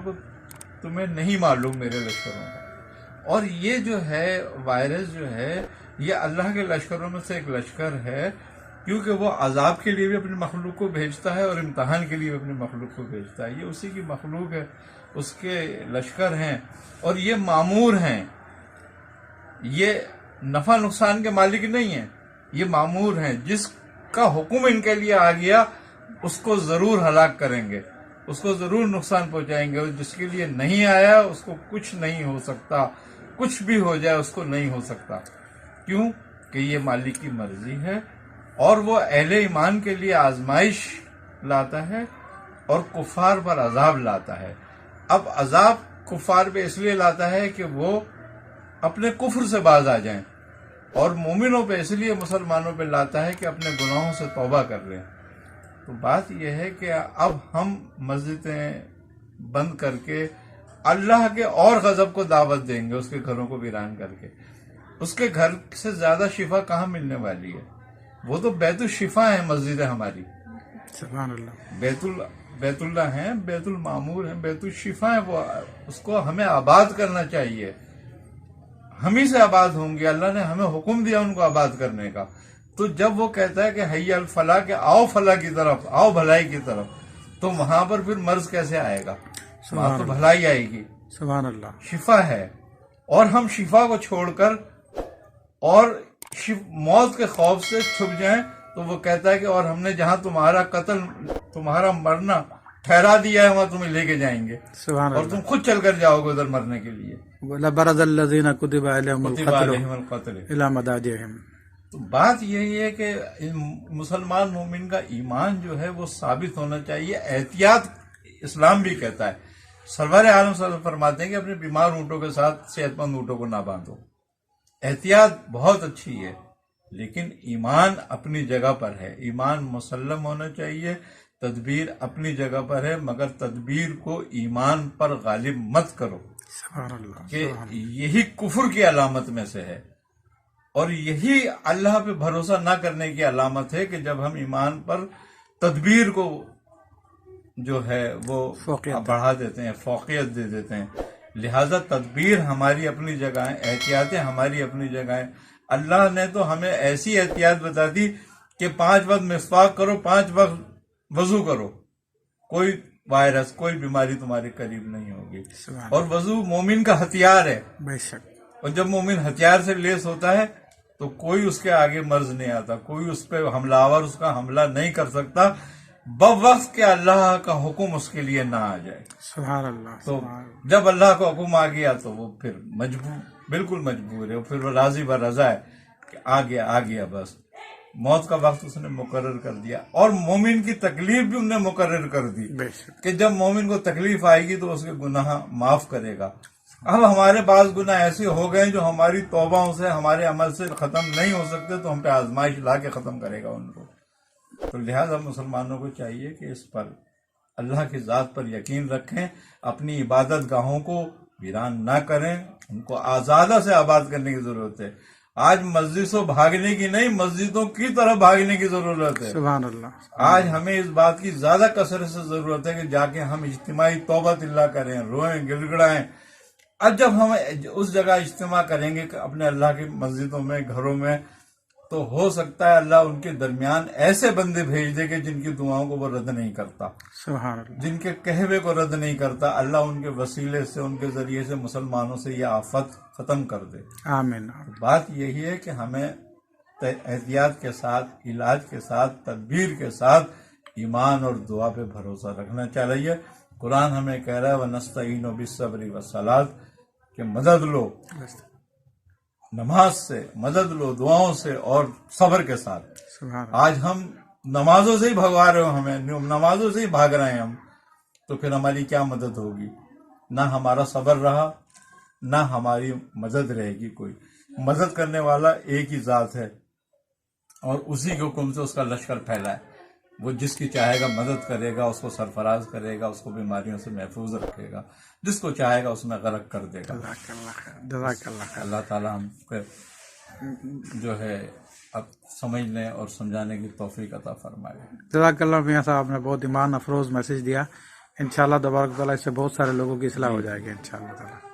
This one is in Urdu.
کو تمہیں نہیں معلوم میرے لشکروں کا. اور یہ جو ہے وائرس جو ہے یہ اللہ کے لشکروں میں سے ایک لشکر ہے، کیونکہ وہ عذاب کے لیے بھی اپنی مخلوق کو بھیجتا ہے اور امتحان کے لیے بھی اپنی مخلوق کو بھیجتا ہے. یہ اسی کی مخلوق ہے، اس کے لشکر ہیں، اور یہ معمور ہیں. یہ نفع نقصان کے مالک نہیں ہیں، یہ معمور ہیں. جس کا حکم ان کے لیے آ گیا اس کو ضرور ہلاک کریں گے، اس کو ضرور نقصان پہنچائیں گے، اور جس کے لیے نہیں آیا اس کو کچھ نہیں ہو سکتا. کچھ بھی ہو جائے اس کو نہیں ہو سکتا. کیوں کہ یہ مالک کی مرضی ہے، اور وہ اہل ایمان کے لیے آزمائش لاتا ہے اور کفار پر عذاب لاتا ہے. اب عذاب کفار پہ اس لیے لاتا ہے کہ وہ اپنے کفر سے باز آ جائیں، اور مومنوں پہ اس لیے مسلمانوں پہ لاتا ہے کہ اپنے گناہوں سے توبہ کر لیں. تو بات یہ ہے کہ اب ہم مسجدیں بند کر کے اللہ کے اور غضب کو دعوت دیں گے، اس کے گھروں کو ویران کر کے. اس کے گھر سے زیادہ شفا کہاں ملنے والی ہے؟ وہ تو بیت الشفا ہے مسجد ہماری. سبحان اللہ. بیت اللہ ہیں، بیت المعمور ہیں، بیت الشفا ہے. وہ اس کو ہمیں آباد کرنا چاہیے. ہم ہی سے آباد ہوں گے. اللہ نے ہمیں حکم دیا ان کو آباد کرنے کا. تو جب وہ کہتا ہے کہ حی الفلاح، کہ آؤ فلاح کی طرف، آؤ بھلائی کی طرف، تو وہاں پر پھر مرض کیسے آئے گا؟ وہاں تو بھلائی آئے گی. سبحان اللہ. شفا ہے. اور ہم شفا کو چھوڑ کر اور موت کے خوف سے چھپ جائیں تو وہ کہتا ہے کہ اور ہم نے جہاں تمہارا قتل، تمہارا مرنا ٹھہرا دیا ہے وہاں تمہیں لے کے جائیں گے، سبحان اور اللہ. تم خود چل کر جاؤ گے ادھر مرنے کے لیے. لبرز الذین کتب علیہم کتب القتل علیہم القتل. الی مضاجعہم. تو بات یہی ہے کہ مسلمان مومن کا ایمان جو ہے وہ ثابت ہونا چاہیے. احتیاط اسلام بھی کہتا ہے. سرور عالم صلی اللہ علیہ وسلم فرماتے ہیں کہ اپنے بیمار اونٹوں کے ساتھ صحت مند اونٹوں کو نہ باندھو. احتیاط بہت اچھی ہے، لیکن ایمان اپنی جگہ پر ہے. ایمان مسلم ہونا چاہیے. تدبیر اپنی جگہ پر ہے، مگر تدبیر کو ایمان پر غالب مت کرو، سبحان اللہ. کہ یہی کفر کی علامت میں سے ہے، اور یہی اللہ پہ بھروسہ نہ کرنے کی علامت ہے کہ جب ہم ایمان پر تدبیر کو جو ہے وہ فوقیت بڑھا دیتے ہیں، فوقیت دے دیتے ہیں. لہذا تدبیر ہماری اپنی جگہ ہے، احتیاطیں ہماری اپنی جگہ ہیں. اللہ نے تو ہمیں ایسی احتیاط بتا دی کہ 5 وقت مسواک کرو، 5 وقت وضو کرو، کوئی وائرس، کوئی بیماری تمہارے قریب نہیں ہوگی. سبحان اور وضو مومن کا ہتھیار ہے، بے شک. اور جب مومن ہتھیار سے لیس ہوتا ہے تو کوئی اس کے آگے مرض نہیں آتا، کوئی اس پہ حملہ آور اس کا حملہ نہیں کر سکتا بوقت کہ اللہ کا حکم اس کے لیے نہ آ جائے. سبحان اللہ. تو جب اللہ کا حکم آ گیا تو وہ پھر مجبور، بالکل مجبور ہے. پھر وہ راضی برضا ہے کہ آ گیا بس. موت کا وقت اس نے مقرر کر دیا، اور مومن کی تکلیف بھی انہیں مقرر کر دی بے شک. کہ جب مومن کو تکلیف آئے گی تو اس کے گناہ معاف کرے گا. اب ہمارے بعض گناہ ایسے ہو گئے جو ہماری توبہوں سے، ہمارے عمل سے ختم نہیں ہو سکتے، تو ہم پہ آزمائش لا کے ختم کرے گا ان کو. تو لہذا مسلمانوں کو چاہیے کہ اس پر اللہ کی ذات پر یقین رکھیں، اپنی عبادت گاہوں کو ویران نہ کریں، ان کو آزادہ سے آباد کرنے کی ضرورت ہے. آج مسجد سے بھاگنے کی نہیں، مسجدوں کی طرف بھاگنے کی ضرورت ہے. سبحان اللہ. آج ہمیں اس بات کی زیادہ کثرت سے ضرورت ہے کہ جا کے ہم اجتماعی توبہ اللہ کریں، روئیں، گڑ گڑائیں. اب جب ہم اس جگہ اجتماع کریں گے اپنے اللہ کی مسجدوں میں، گھروں میں، تو ہو سکتا ہے اللہ ان کے درمیان ایسے بندے بھیج دے کہ جن کی دعاؤں کو وہ رد نہیں کرتا، سبحان اللہ. جن کے کہوے کو رد نہیں کرتا. اللہ ان کے وسیلے سے، ان کے ذریعے سے مسلمانوں سے یہ آفت ختم کر دے. آمین. بات یہی ہے کہ ہمیں احتیاط کے ساتھ، علاج کے ساتھ، تدبیر کے ساتھ ایمان اور دعا پہ بھروسہ رکھنا چاہیے. قرآن ہمیں کہہ رہا ہے وَنَسْتَعِينُ بِالصَّبْرِ وَالصَّلَاةِ، کہ مدد لو، نماز سے مدد لو، دعاؤں سے اور صبر کے ساتھ. سبحان اللہ. آج ہم نمازوں سے ہی بھگوا رہے ہو، ہمیں نمازوں سے ہی بھاگ رہے ہیں ہم، تو پھر ہماری کیا مدد ہوگی؟ نہ ہمارا صبر رہا، نہ ہماری مدد رہے گی. کوئی مدد کرنے والا ایک ہی ذات ہے، اور اسی کے حکم سے اس کا لشکر پھیلا ہے. وہ جس کی چاہے گا مدد کرے گا، اس کو سرفراز کرے گا، اس کو بیماریوں سے محفوظ رکھے گا، جس کو چاہے گا اس میں غرق کر دے گا. جزاک اللہ خیر. جزاک اللہ خیر. اللہ تعالیٰ ہم کو جو ہے اب سمجھنے اور سمجھانے کی توفیق عطا فرمائے. جزاک اللہ میاں صاحب نے بہت ایمان افروز میسج دیا. انشاءاللہ تبارک و تعالیٰ اس سے بہت سارے لوگوں کی اصلاح ہو جائے گی انشاءاللہ تعالیٰ.